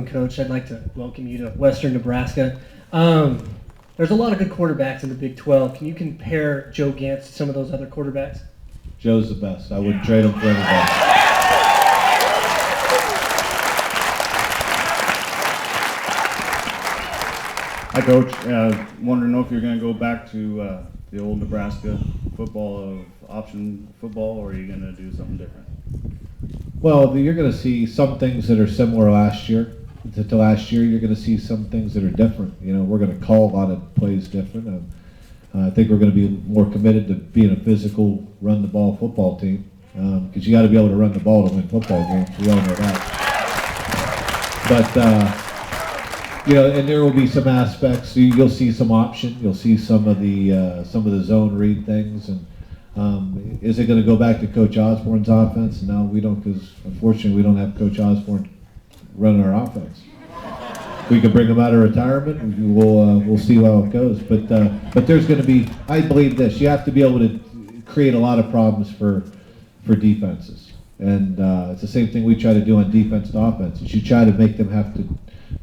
Coach. I'd like to welcome you to Western Nebraska. There's a lot of good quarterbacks in the Big 12. Can you compare Joe Gantz to some of those other quarterbacks? Joe's the best. I wouldn't trade him for anybody. Hi, Coach. Wanted to know if you're going to go back to the old Nebraska football of option football, or are you going to do something different? Well, you're going to see some things that are similar last year. To last year, you're going to see some things that are different. You know, we're going to call a lot of plays different. I think we're going to be more committed to being a physical, run-the-ball football team, because you got to be able to run the ball to win football games. We all know that. But you know, and there will be some aspects. You'll see some option. You'll see some of the zone read things. And is it going to go back to Coach Osborne's offense? No, we don't, because unfortunately we don't have Coach Osborne running our offense. We could bring him out of retirement. We'll see how it goes. But there's going to be. I believe this. You have to be able to create a lot of problems for defenses, and it's the same thing we try to do on defense and offense. Is you try to make them have to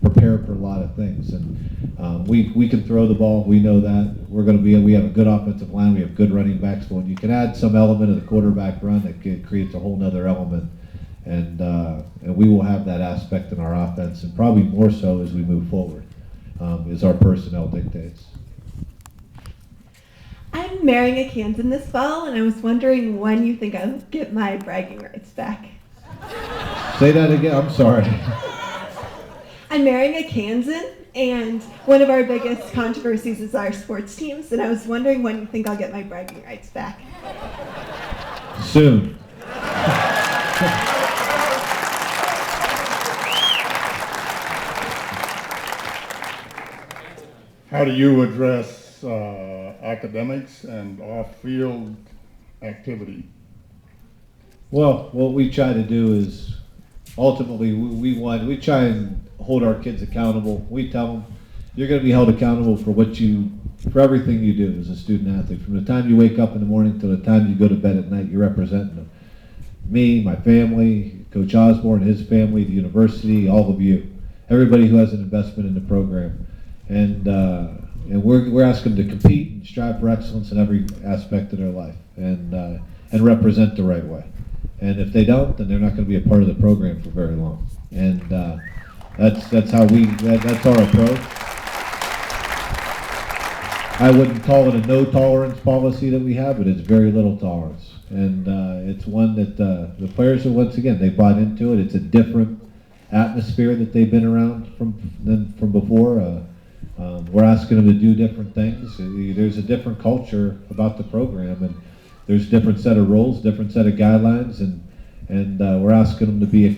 prepare for a lot of things, and we can throw the ball. We know that we have a good offensive line. We have good running backs. But when you can add some element of the quarterback run, that creates a whole nother element. And we will have that aspect in our offense, and probably more so as we move forward, as our personnel dictates. I'm marrying a Kansan this fall, and I was wondering when you think I'll get my bragging rights back. Say that again. I'm sorry. I'm marrying a Kansan, and one of our biggest controversies is our sports teams, and I was wondering when you think I'll get my bragging rights back. Soon. How do you address academics and off-field activity? Well, what we try to do is ultimately we try and hold our kids accountable. We tell them you're going to be held accountable for everything you do as a student athlete. From the time you wake up in the morning to the time you go to bed at night, you're representing them. Me, my family, Coach Osborne, his family, the university, all of you, everybody who has an investment in the program. And we're asking them to compete and strive for excellence in every aspect of their life, and represent the right way. And if they don't, then they're not going to be a part of the program for very long. And that's our approach. I wouldn't call it a no tolerance policy that we have, but it's very little tolerance. And it's one that the players are, once again, they bought into it. It's a different atmosphere that they've been around from before. We're asking them to do different things. There's a different culture about the program, and there's a different set of rules, different set of guidelines, and we're asking them to be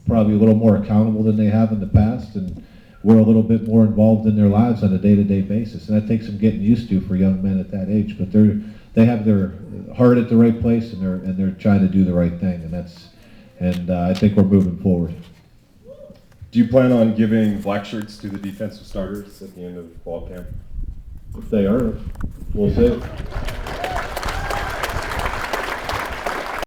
probably a little more accountable than they have in the past, and we're a little bit more involved in their lives on a day-to-day basis, and that takes some getting used to for young men at that age. But they have their heart at the right place, and they're trying to do the right thing, and I think we're moving forward. Do you plan on giving black shirts to the defensive starters at the end of fall camp? If they are, we'll see.